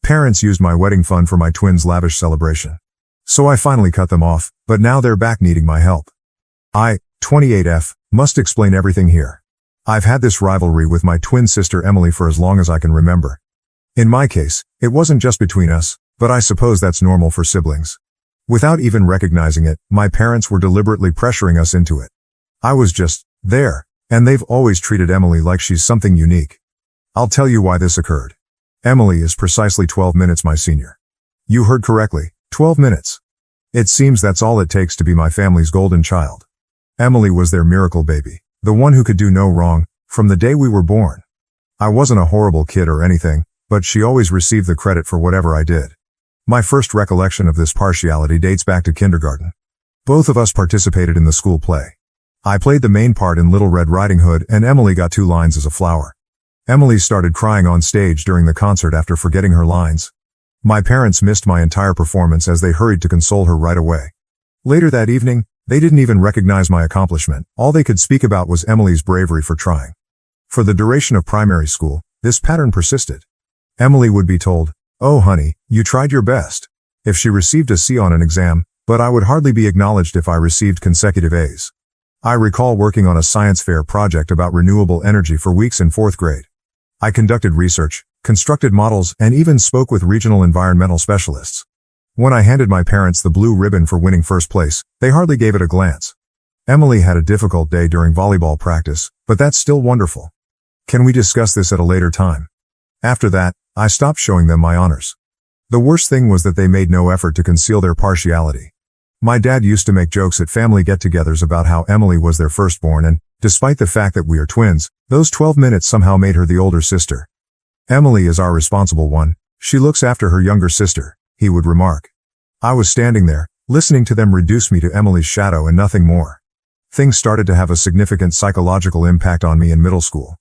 Parents used my wedding fund for my twins' lavish celebration. So I finally cut them off, but now they're back needing my help. I, 28F, must explain everything here. I've had this rivalry with my twin sister Emily for as long as I can remember. In my case, it wasn't just between us, but I suppose that's normal for siblings. Without even recognizing it, my parents were deliberately pressuring us into it. I was just there, and they've always treated Emily like she's something unique. I'll tell you why this occurred. Emily is precisely 12 minutes my senior. You heard correctly, 12 minutes. It seems that's all it takes to be my family's golden child. Emily was their miracle baby, the one who could do no wrong, from the day we were born. I wasn't a horrible kid or anything, but she always received the credit for whatever I did. My first recollection of this partiality dates back to kindergarten. Both of us participated in the school play. I played the main part in Little Red Riding Hood and Emily got 2 lines as a flower. Emily started crying on stage during the concert after forgetting her lines. My parents missed my entire performance as they hurried to console her right away. Later that evening, they didn't even recognize my accomplishment. All they could speak about was Emily's bravery for trying. For the duration of primary school, this pattern persisted. Emily would be told, "Oh honey, you tried your best," if she received a C on an exam, but I would hardly be acknowledged if I received consecutive A's. I recall working on a science fair project about renewable energy for weeks in 4th grade. I conducted research, constructed models, and even spoke with regional environmental specialists. When I handed my parents the blue ribbon for winning first place, they hardly gave it a glance. Emily had a difficult day during volleyball practice, but that's still wonderful. Can we discuss this at a later time? After that, I stopped showing them my honors. The worst thing was that they made no effort to conceal their partiality. My dad used to make jokes at family get-togethers about how Emily was their firstborn and, despite the fact that we are twins, those 12 minutes somehow made her the older sister. "Emily is our responsible one. She looks after her younger sister," he would remark. I was standing there, listening to them reduce me to Emily's shadow and nothing more. Things started to have a significant psychological impact on me in middle school.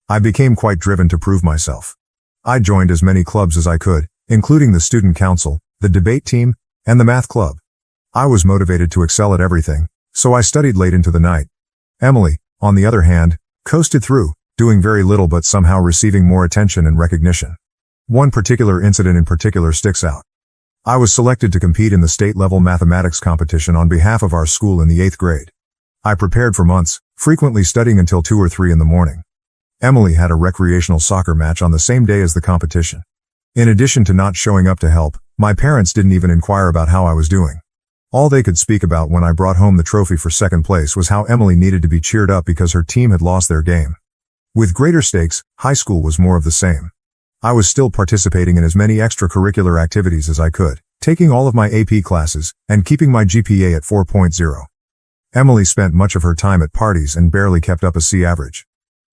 I became quite driven to prove myself. I joined as many clubs as I could, including the student council, the debate team, and the math club. I was motivated to excel at everything, so I studied late into the night. Emily, on the other hand, coasted through, doing very little but somehow receiving more attention and recognition. One particular incident in particular sticks out. I was selected to compete in the state-level mathematics competition on behalf of our school in the 8th grade. I prepared for months, frequently studying until 2 or 3 in the morning. Emily had a recreational soccer match on the same day as the competition. In addition to not showing up to help, my parents didn't even inquire about how I was doing. All they could speak about when I brought home the trophy for 2nd place was how Emily needed to be cheered up because her team had lost their game. With greater stakes, high school was more of the same. I was still participating in as many extracurricular activities as I could, taking all of my AP classes, and keeping my GPA at 4.0. Emily spent much of her time at parties and barely kept up a C average.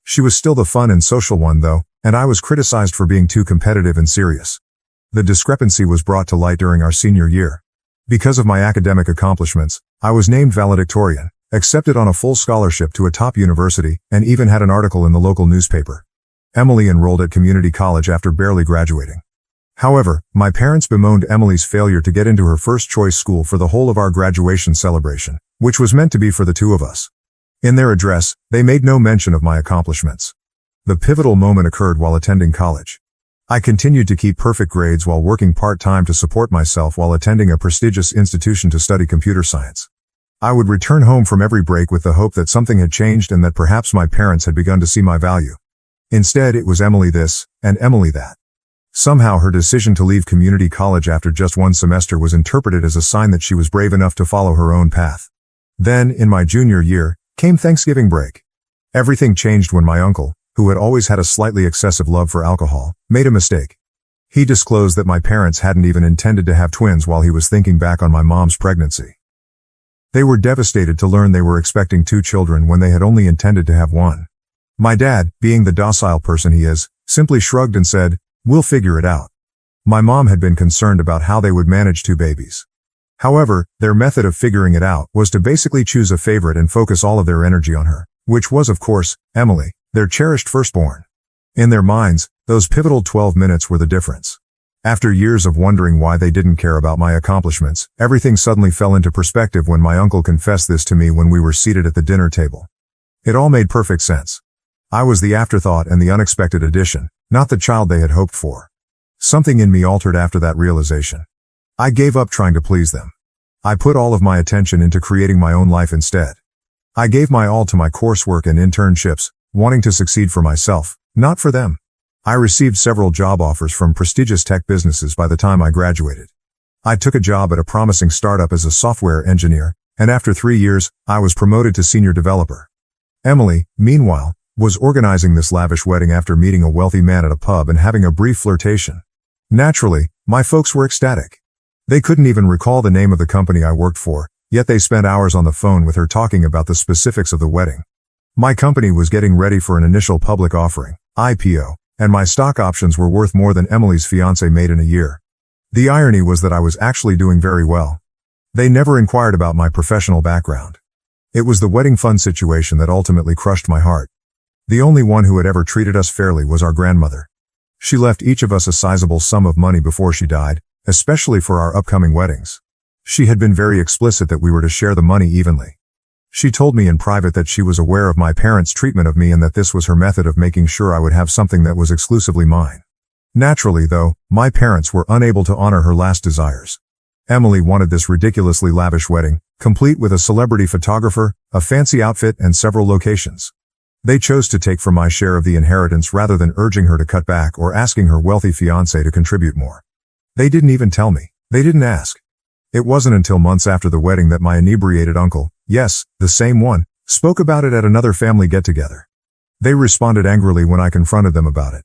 She was still the fun and social one though, and I was criticized for being too competitive and serious. The discrepancy was brought to light during our senior year. Because of my academic accomplishments, I was named valedictorian, accepted on a full scholarship to a top university, and even had an article in the local newspaper. Emily enrolled at community college after barely graduating. However, my parents bemoaned Emily's failure to get into her first choice school for the whole of our graduation celebration, which was meant to be for the 2 of us. In their address, they made no mention of my accomplishments. The pivotal moment occurred while attending college. I continued to keep perfect grades while working part-time to support myself while attending a prestigious institution to study computer science. I would return home from every break with the hope that something had changed and that perhaps my parents had begun to see my value. Instead, it was Emily this, and Emily that. Somehow her decision to leave community college after just 1 semester was interpreted as a sign that she was brave enough to follow her own path. Then, in my junior year, came Thanksgiving break. Everything changed when my uncle, who had always had a slightly excessive love for alcohol, made a mistake. He disclosed that my parents hadn't even intended to have twins while he was thinking back on my mom's pregnancy. They were devastated to learn they were expecting 2 children when they had only intended to have 1. My dad, being the docile person he is, simply shrugged and said, "We'll figure it out." My mom had been concerned about how they would manage 2 babies. However, their method of figuring it out was to basically choose a favorite and focus all of their energy on her, which was, of course, Emily, their cherished firstborn. In their minds, those pivotal 12 minutes were the difference. After years of wondering why they didn't care about my accomplishments, everything suddenly fell into perspective when my uncle confessed this to me when we were seated at the dinner table. It all made perfect sense. I was the afterthought and the unexpected addition, not the child they had hoped for. Something in me altered after that realization. I gave up trying to please them. I put all of my attention into creating my own life instead. I gave my all to my coursework and internships, wanting to succeed for myself, not for them. I received several job offers from prestigious tech businesses by the time I graduated. I took a job at a promising startup as a software engineer, and after 3 years, I was promoted to senior developer. Emily, meanwhile, was organizing this lavish wedding after meeting a wealthy man at a pub and having a brief flirtation. Naturally, my folks were ecstatic. They couldn't even recall the name of the company I worked for, yet they spent hours on the phone with her talking about the specifics of the wedding. My company was getting ready for an initial public offering, IPO, and my stock options were worth more than Emily's fiancé made in a year. The irony was that I was actually doing very well. They never inquired about my professional background. It was the wedding fund situation that ultimately crushed my heart. The only one who had ever treated us fairly was our grandmother. She left each of us a sizable sum of money before she died, especially for our upcoming weddings. She had been very explicit that we were to share the money evenly. She told me in private that she was aware of my parents' treatment of me and that this was her method of making sure I would have something that was exclusively mine. Naturally, though, my parents were unable to honor her last desires. Emily wanted this ridiculously lavish wedding, complete with a celebrity photographer, a fancy outfit, and several locations. They chose to take from my share of the inheritance rather than urging her to cut back or asking her wealthy fiancé to contribute more. They didn't even tell me. They didn't ask. It wasn't until months after the wedding that my inebriated uncle, yes, the same one, spoke about it at another family get-together. They responded angrily when I confronted them about it.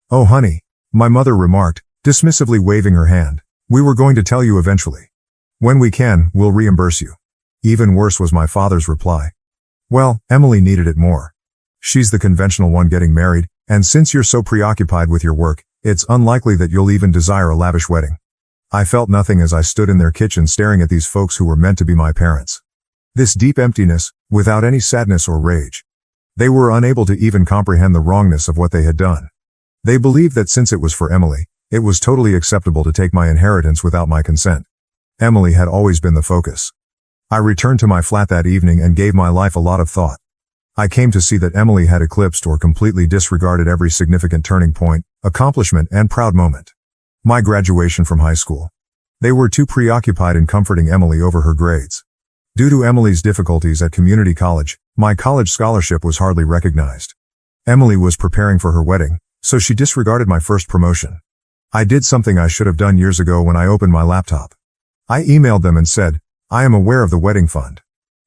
"Oh honey," my mother remarked, dismissively waving her hand, "we were going to tell you eventually. When we can, we'll reimburse you." Even worse was my father's reply. "Well, Emily needed it more. She's the conventional one getting married, and since you're so preoccupied with your work, it's unlikely that you'll even desire a lavish wedding." I felt nothing as I stood in their kitchen staring at these folks who were meant to be my parents. This deep emptiness, without any sadness or rage. They were unable to even comprehend the wrongness of what they had done. They believed that since it was for Emily, it was totally acceptable to take my inheritance without my consent. Emily had always been the focus. I returned to my flat that evening and gave my life a lot of thought. I came to see that Emily had eclipsed or completely disregarded every significant turning point, accomplishment, and proud moment. My graduation from high school. They were too preoccupied in comforting Emily over her grades. Due to Emily's difficulties at community college, my college scholarship was hardly recognized. Emily was preparing for her wedding, so she disregarded my first promotion. I did something I should have done years ago when I opened my laptop. I emailed them and said, "I am aware of the wedding fund.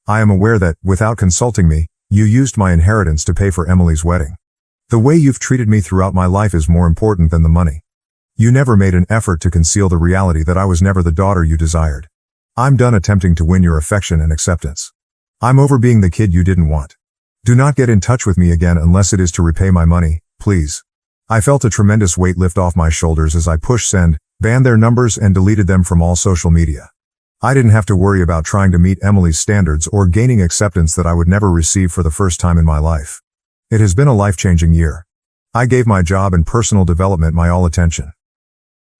I am aware that, without consulting me, you used my inheritance to pay for Emily's wedding. The way you've treated me throughout my life is more important than the money. You never made an effort to conceal the reality that I was never the daughter you desired. I'm done attempting to win your affection and acceptance. I'm over being the kid you didn't want. Do not get in touch with me again unless it is to repay my money, please." I felt a tremendous weight lift off my shoulders as I pushed send, banned their numbers, and deleted them from all social media. I didn't have to worry about trying to meet Emily's standards or gaining acceptance that I would never receive for the first time in my life. It has been a life-changing year. I gave my job and personal development my all attention.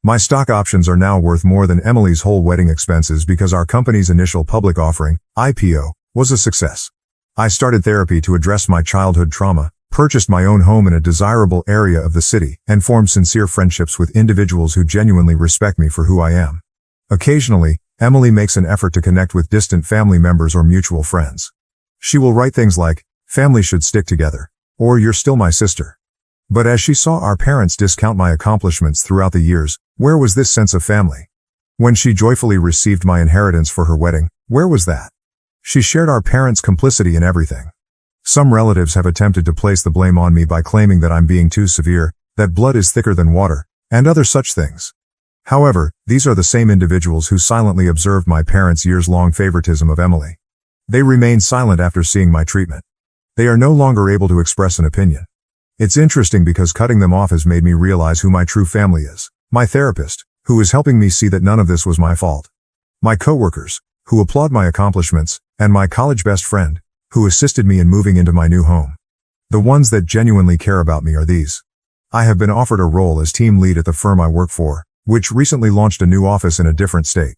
My stock options are now worth more than Emily's whole wedding expenses because our company's initial public offering, IPO, was a success. I started therapy to address my childhood trauma, purchased my own home in a desirable area of the city, and formed sincere friendships with individuals who genuinely respect me for who I am. Occasionally, Emily makes an effort to connect with distant family members or mutual friends. She will write things like, "Family should stick together," or "You're still my sister." But as she saw our parents discount my accomplishments throughout the years, where was this sense of family? When she joyfully received my inheritance for her wedding, where was that? She shared our parents' complicity in everything. Some relatives have attempted to place the blame on me by claiming that I'm being too severe, that blood is thicker than water, and other such things. However, these are the same individuals who silently observed my parents' years-long favoritism of Emily. They remained silent after seeing my treatment. They are no longer able to express an opinion. It's interesting because cutting them off has made me realize who my true family is. My therapist, who is helping me see that none of this was my fault. My coworkers, who applaud my accomplishments, and my college best friend, who assisted me in moving into my new home. The ones that genuinely care about me are these. I have been offered a role as team lead at the firm I work for, which recently launched a new office in a different state.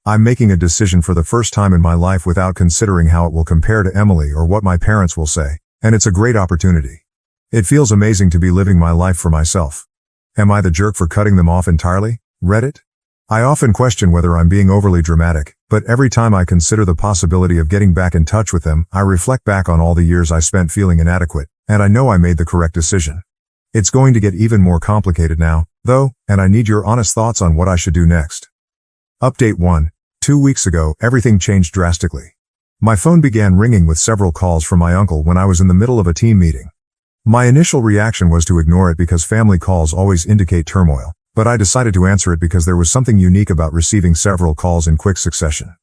I'm making a decision for the first time in my life without considering how it will compare to Emily or what my parents will say, and it's a great opportunity. It feels amazing to be living my life for myself. Am I the jerk for cutting them off entirely? Reddit? I often question whether I'm being overly dramatic, but every time I consider the possibility of getting back in touch with them, I reflect back on all the years I spent feeling inadequate, and I know I made the correct decision. It's going to get even more complicated now, though, and I need your honest thoughts on what I should do next. Update 1. 2 weeks ago, everything changed drastically. My phone began ringing with several calls from my uncle when I was in the middle of a team meeting. My initial reaction was to ignore it because family calls always indicate turmoil, but I decided to answer it because there was something unique about receiving several calls in quick succession.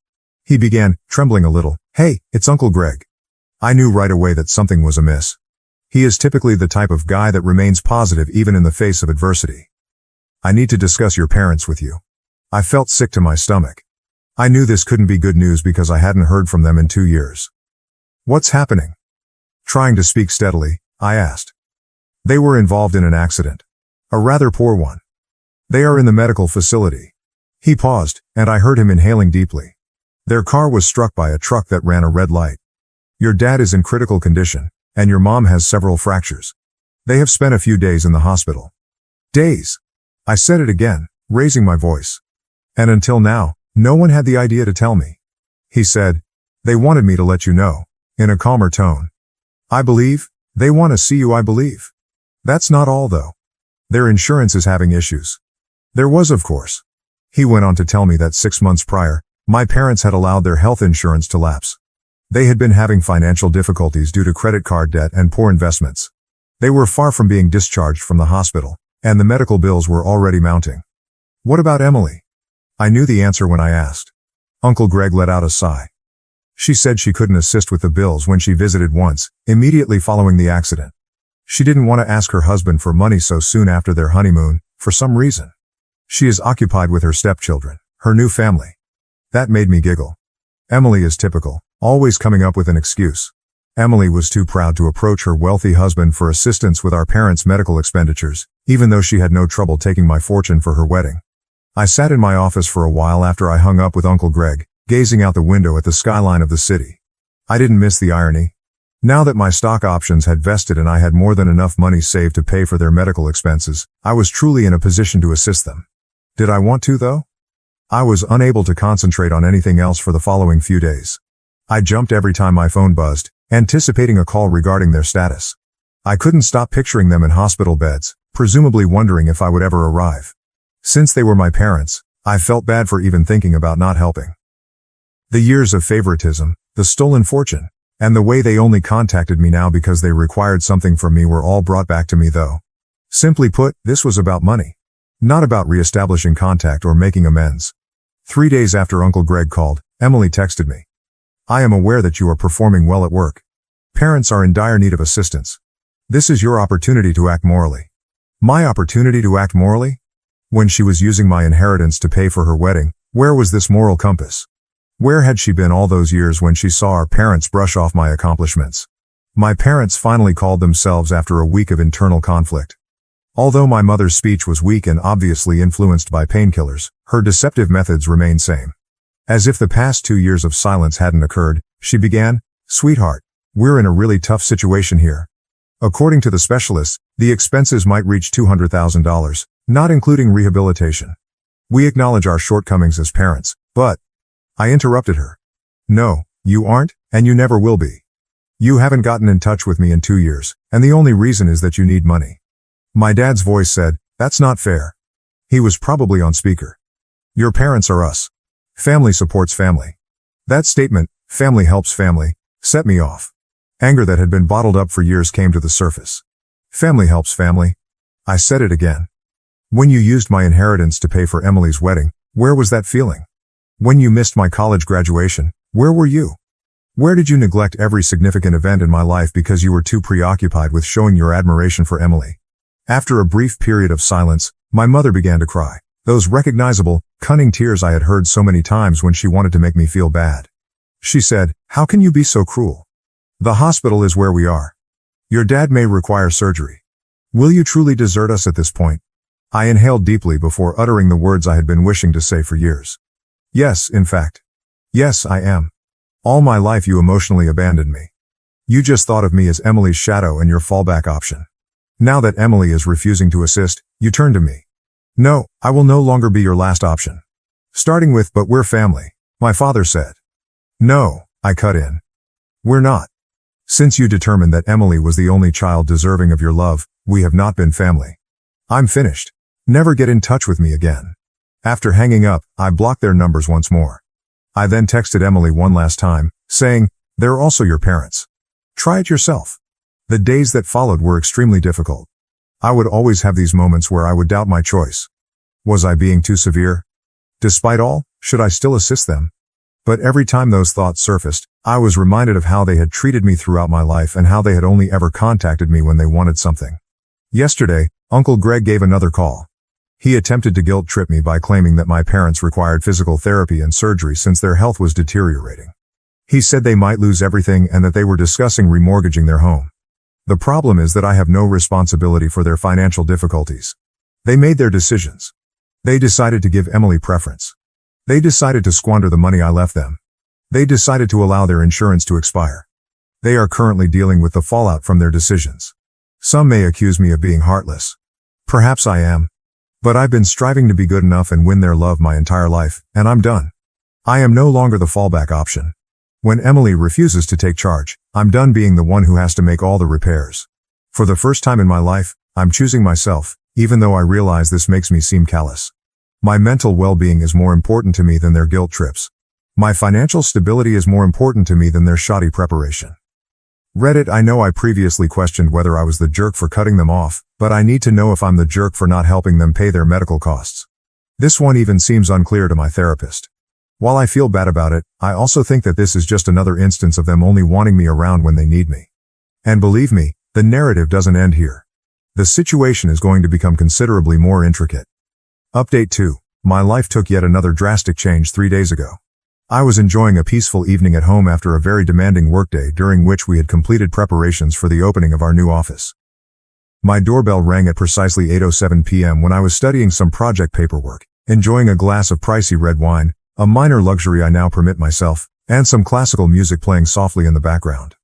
He began, trembling a little. "Hey, it's Uncle Greg." I knew right away that something was amiss. He is typically the type of guy that remains positive even in the face of adversity. "I need to discuss your parents with you." I felt sick to my stomach. I knew this couldn't be good news because I hadn't heard from them in 2 years. "What's happening?" Trying to speak steadily, I asked. "They were involved in an accident. A rather poor one. They are in the medical facility." He paused, and I heard him inhaling deeply. "Their car was struck by a truck that ran a red light. Your dad is in critical condition, and your mom has several fractures. They have spent a few days in the hospital." "Days?" I said it again, raising my voice. "And until now, no one had the idea to tell me." He said, "They wanted me to let you know," in a calmer tone. "I believe, they want to see you, I believe. That's not all though. Their insurance is having issues." There was, of course. He went on to tell me that 6 months prior, my parents had allowed their health insurance to lapse. They had been having financial difficulties due to credit card debt and poor investments. They were far from being discharged from the hospital, and the medical bills were already mounting. "What about Emily?" I knew the answer when I asked. Uncle Greg let out a sigh. "She said she couldn't assist with the bills when she visited once, immediately following the accident. She didn't want to ask her husband for money so soon after their honeymoon, for some reason. She is occupied with her stepchildren, her new family." That made me giggle. Emily is typical, always coming up with an excuse. Emily was too proud to approach her wealthy husband for assistance with our parents' medical expenditures, even though she had no trouble taking my fortune for her wedding. I sat in my office for a while after I hung up with Uncle Greg, gazing out the window at the skyline of the city. I didn't miss the irony. Now that my stock options had vested and I had more than enough money saved to pay for their medical expenses, I was truly in a position to assist them. Did I want to, though? I was unable to concentrate on anything else for the following few days. I jumped every time my phone buzzed, anticipating a call regarding their status. I couldn't stop picturing them in hospital beds, presumably wondering if I would ever arrive. Since they were my parents, I felt bad for even thinking about not helping. The years of favoritism, the stolen fortune, and the way they only contacted me now because they required something from me were all brought back to me though. Simply put, this was about money. Not about re-establishing contact or making amends. 3 days after Uncle Greg called, Emily texted me. "I am aware that you are performing well at work. Parents are in dire need of assistance. This is your opportunity to act morally." My opportunity to act morally? When she was using my inheritance to pay for her wedding, where was this moral compass? Where had she been all those years when she saw our parents brush off my accomplishments? My parents finally called themselves after a week of internal conflict. Although my mother's speech was weak and obviously influenced by painkillers, her deceptive methods remained same. As if the past 2 years of silence hadn't occurred, she began, "Sweetheart, we're in a really tough situation here. According to the specialists, the expenses might reach $200,000, not including rehabilitation. We acknowledge our shortcomings as parents, but..." I interrupted her. "No, you aren't, and you never will be. You haven't gotten in touch with me in 2 years, and the only reason is that you need money." My dad's voice said, "That's not fair." He was probably on speaker. "Your parents are us. Family supports family." That statement, "family helps family," set me off. Anger that had been bottled up for years came to the surface. "Family helps family." I said it again. When you used my inheritance to pay for Emily's wedding, where was that feeling? When you missed my college graduation, where were you? Where did you neglect every significant event in my life because you were too preoccupied with showing your admiration for Emily? After a brief period of silence, my mother began to cry. Those recognizable, cunning tears I had heard so many times when she wanted to make me feel bad. She said, "How can you be so cruel? The hospital is where we are. Your dad may require surgery. Will you truly desert us at this point?" I inhaled deeply before uttering the words I had been wishing to say for years. "Yes, in fact. Yes, I am. All my life you emotionally abandoned me. You just thought of me as Emily's shadow and your fallback option. Now that Emily is refusing to assist, you turn to me. No, I will no longer be your last option. Starting with, but we're family, my father said. No, I cut in. We're not. Since you determined that Emily was the only child deserving of your love, we have not been family. I'm finished. Never get in touch with me again. After hanging up, I blocked their numbers once more. I then texted Emily one last time, saying, they're also your parents. Try it yourself. The days that followed were extremely difficult. I would always have these moments where I would doubt my choice. Was I being too severe? Despite all, should I still assist them? But every time those thoughts surfaced, I was reminded of how they had treated me throughout my life and how they had only ever contacted me when they wanted something. Yesterday, Uncle Greg gave another call. He attempted to guilt trip me by claiming that my parents required physical therapy and surgery since their health was deteriorating. He said they might lose everything and that they were discussing remortgaging their home. The problem is that I have no responsibility for their financial difficulties. They made their decisions. They decided to give Emily preference. They decided to squander the money I left them. They decided to allow their insurance to expire. They are currently dealing with the fallout from their decisions. Some may accuse me of being heartless. Perhaps I am. But I've been striving to be good enough and win their love my entire life, and I'm done. I am no longer the fallback option. When Emily refuses to take charge, I'm done being the one who has to make all the repairs. For the first time in my life, I'm choosing myself, even though I realize this makes me seem callous. My mental well-being is more important to me than their guilt trips. My financial stability is more important to me than their shoddy preparation. Reddit. I know I previously questioned whether I was the jerk for cutting them off, but I need to know if I'm the jerk for not helping them pay their medical costs. This one even seems unclear to my therapist. While I feel bad about it, I also think that this is just another instance of them only wanting me around when they need me. And believe me, the narrative doesn't end here. The situation is going to become considerably more intricate. Update 2. My life took yet another drastic change 3 days ago. I was enjoying a peaceful evening at home after a very demanding workday during which we had completed preparations for the opening of our new office. My doorbell rang at precisely 8:07 p.m. when I was studying some project paperwork, enjoying a glass of pricey red wine, a minor luxury I now permit myself, and some classical music playing softly in the background.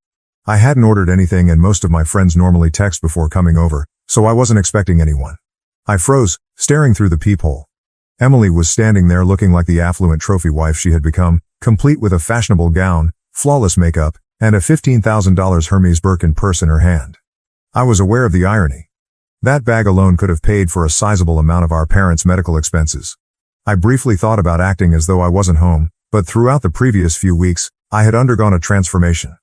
I hadn't ordered anything and most of my friends normally text before coming over, so I wasn't expecting anyone. I froze, staring through the peephole. Emily was standing there looking like the affluent trophy wife she had become, complete with a fashionable gown, flawless makeup, and a $15,000 Hermes Birkin purse in her hand. I was aware of the irony. That bag alone could have paid for a sizable amount of our parents' medical expenses. I briefly thought about acting as though I wasn't home, but throughout the previous few weeks, I had undergone a transformation.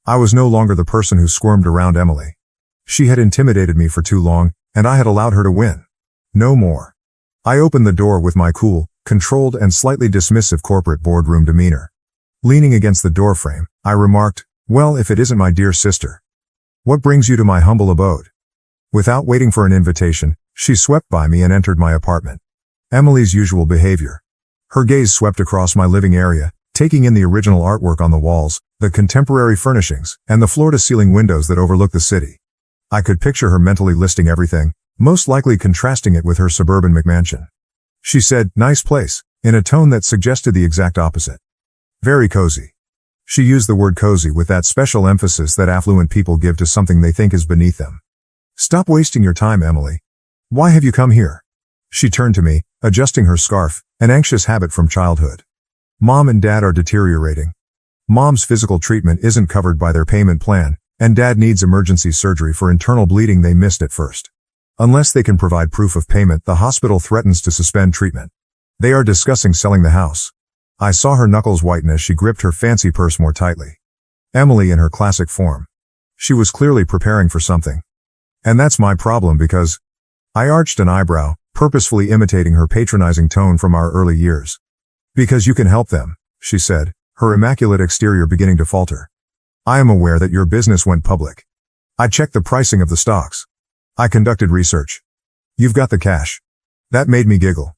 I was no longer the person who squirmed around Emily. She had intimidated me for too long, and I had allowed her to win. No more. I opened the door with my cool, controlled and slightly dismissive corporate boardroom demeanor. Leaning against the doorframe, I remarked, "Well, if it isn't my dear sister. What brings you to my humble abode?" Without waiting for an invitation, she swept by me and entered my apartment. Emily's usual behavior. Her gaze swept across my living area, taking in the original artwork on the walls, the contemporary furnishings, and the floor-to-ceiling windows that overlook the city. I could picture her mentally listing everything, most likely contrasting it with her suburban McMansion. She said, "Nice place," in a tone that suggested the exact opposite. Very cozy. She used the word cozy with that special emphasis that affluent people give to something they think is beneath them. "Stop wasting your time, Emily. Why have you come here?" She turned to me, adjusting her scarf, an anxious habit from childhood. "Mom and Dad are deteriorating. Mom's physical treatment isn't covered by their payment plan, and Dad needs emergency surgery for internal bleeding they missed at first. Unless they can provide proof of payment, the hospital threatens to suspend treatment. They are discussing selling the house." I saw her knuckles whiten as she gripped her fancy purse more tightly. Emily in her classic form. She was clearly preparing for something. And that's my problem because... I arched an eyebrow, purposefully imitating her patronizing tone from our early years. "Because you can help them," she said, her immaculate exterior beginning to falter. "I am aware that your business went public. I checked the pricing of the stocks. I conducted research. You've got the cash." That made me giggle.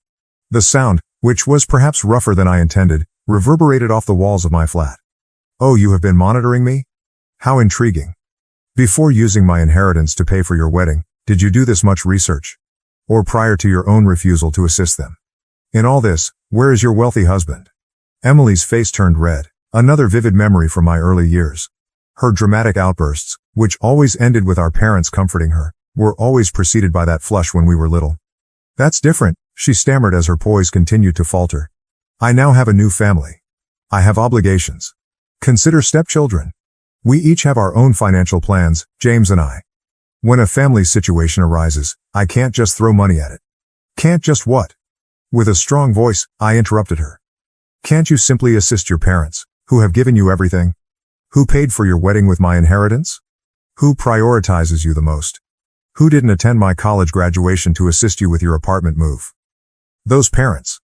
The sound, which was perhaps rougher than I intended, reverberated off the walls of my flat. "Oh, you have been monitoring me? How intriguing. Before using my inheritance to pay for your wedding, did you do this much research? Or prior to your own refusal to assist them? In all this, where is your wealthy husband?" Emily's face turned red, another vivid memory from my early years. Her dramatic outbursts, which always ended with our parents comforting her, were always preceded by that flush when we were little. That's different, she stammered as her poise continued to falter. I now have a new family. I have obligations. Consider stepchildren. We each have our own financial plans, James and I. When a family situation arises, I can't just throw money at it. Can't just what? With a strong voice, I interrupted her. Can't you simply assist your parents, who have given you everything? Who paid for your wedding with my inheritance? Who prioritizes you the most? Who didn't attend my college graduation to assist you with your apartment move? Those parents.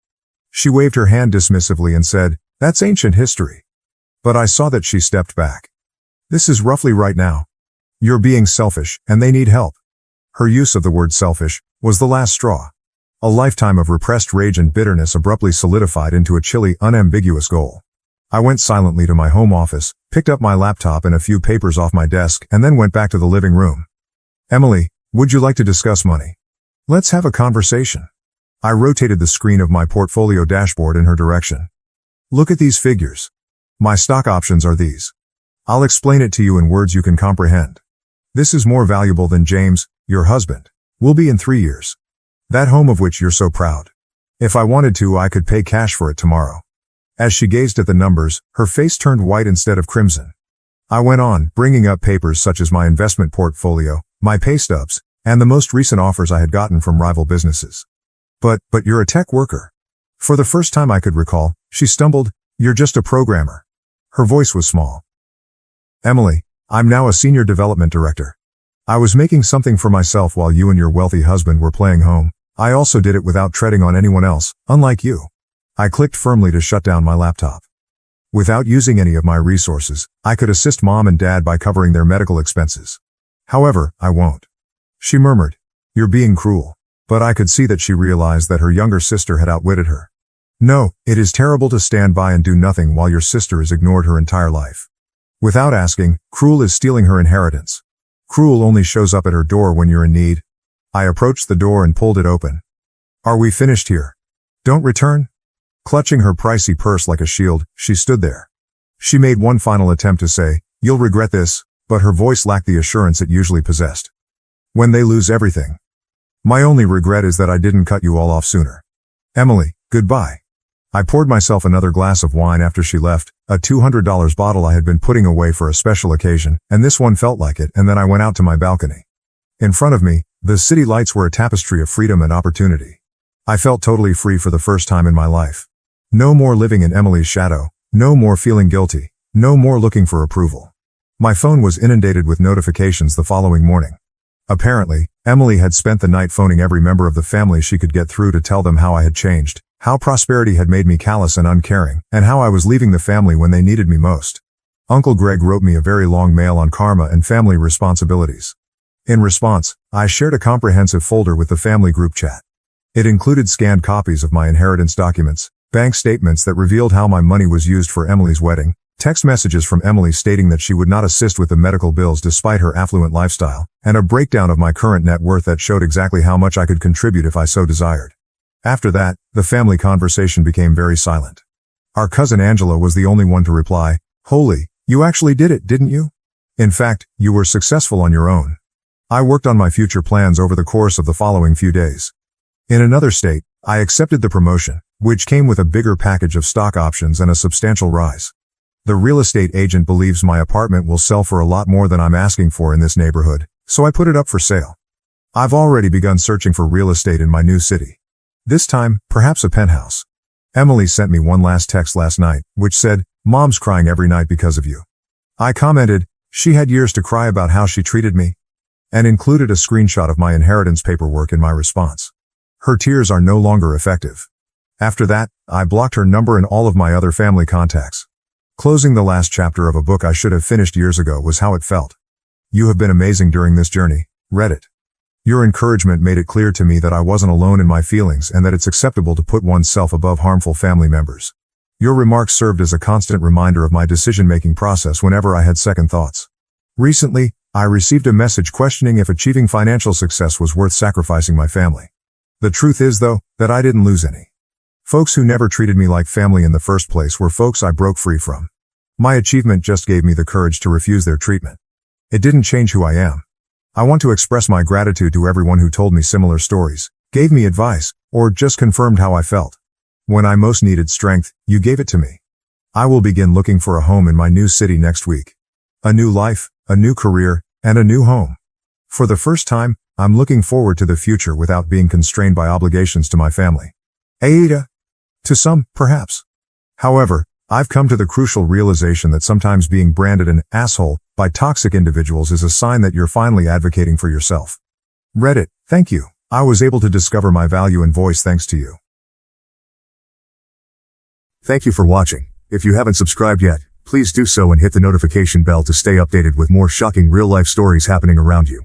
She waved her hand dismissively and said, that's ancient history. But I saw that she stepped back. This is roughly right now. You're being selfish, and they need help. Her use of the word selfish was the last straw. A lifetime of repressed rage and bitterness abruptly solidified into a chilly, unambiguous goal. I went silently to my home office, picked up my laptop and a few papers off my desk, and then went back to the living room. Emily, would you like to discuss money? Let's have a conversation. I rotated the screen of my portfolio dashboard in her direction. Look at these figures. My stock options are these. I'll explain it to you in words you can comprehend. This is more valuable than James, your husband, will be in 3 years. That home of which you're so proud. If I wanted to, I could pay cash for it tomorrow. As she gazed at the numbers, her face turned white instead of crimson. I went on, bringing up papers such as my investment portfolio, my pay stubs, and the most recent offers I had gotten from rival businesses. But you're a tech worker. For the first time I could recall, she stumbled, you're just a programmer. Her voice was small. Emily, I'm now a senior development director. I was making something for myself while you and your wealthy husband were playing home. I also did it without treading on anyone else, unlike you. I clicked firmly to shut down my laptop. Without using any of my resources, I could assist mom and dad by covering their medical expenses. However, I won't. She murmured, you're being cruel. But I could see that she realized that her younger sister had outwitted her. No, it is terrible to stand by and do nothing while your sister is ignored her entire life. Without asking, cruel is stealing her inheritance. Cruel only shows up at her door when you're in need. I approached the door and pulled it open. Are we finished here? Don't return? Clutching her pricey purse like a shield, she stood there. She made one final attempt to say, you'll regret this, but her voice lacked the assurance it usually possessed. When they lose everything. My only regret is that I didn't cut you all off sooner. Emily, goodbye. I poured myself another glass of wine after she left, a $200 bottle I had been putting away for a special occasion, and this one felt like it, and then I went out to my balcony. In front of me, the city lights were a tapestry of freedom and opportunity. I felt totally free for the first time in my life. No more living in Emily's shadow, no more feeling guilty, no more looking for approval. My phone was inundated with notifications the following morning. Apparently, Emily had spent the night phoning every member of the family she could get through to tell them how I had changed, how prosperity had made me callous and uncaring, and how I was leaving the family when they needed me most. Uncle Greg wrote me a very long mail on karma and family responsibilities. In response, I shared a comprehensive folder with the family group chat. It included scanned copies of my inheritance documents, bank statements that revealed how my money was used for Emily's wedding, text messages from Emily stating that she would not assist with the medical bills despite her affluent lifestyle, and a breakdown of my current net worth that showed exactly how much I could contribute if I so desired. After that, the family conversation became very silent. Our cousin Angela was the only one to reply, "Holy, you actually did it, didn't you? In fact, you were successful on your own." I worked on my future plans over the course of the following few days. In another state, I accepted the promotion, which came with a bigger package of stock options and a substantial rise. The real estate agent believes my apartment will sell for a lot more than I'm asking for in this neighborhood, so I put it up for sale. I've already begun searching for real estate in my new city. This time, perhaps a penthouse. Emily sent me one last text last night, which said, "Mom's crying every night because of you." I commented, she had years to cry about how she treated me, and included a screenshot of my inheritance paperwork in my response. Her tears are no longer effective. After that, I blocked her number and all of my other family contacts. Closing the last chapter of a book I should have finished years ago was how it felt. You have been amazing during this journey, Reddit. Your encouragement made it clear to me that I wasn't alone in my feelings and that it's acceptable to put oneself above harmful family members. Your remarks served as a constant reminder of my decision-making process whenever I had second thoughts. Recently, I received a message questioning if achieving financial success was worth sacrificing my family. The truth is, though, that I didn't lose any. Folks who never treated me like family in the first place were folks I broke free from. My achievement just gave me the courage to refuse their treatment. It didn't change who I am. I want to express my gratitude to everyone who told me similar stories, gave me advice, or just confirmed how I felt. When I most needed strength, you gave it to me. I will begin looking for a home in my new city next week. A new life, a new career, and a new home. For the first time, I'm looking forward to the future without being constrained by obligations to my family. Aida? To some, perhaps. However, I've come to the crucial realization that sometimes being branded an asshole by toxic individuals is a sign that you're finally advocating for yourself. Reddit, thank you. I was able to discover my value and voice thanks to you. Thank you for watching. If you haven't subscribed yet, please do so and hit the notification bell to stay updated with more shocking real-life stories happening around you.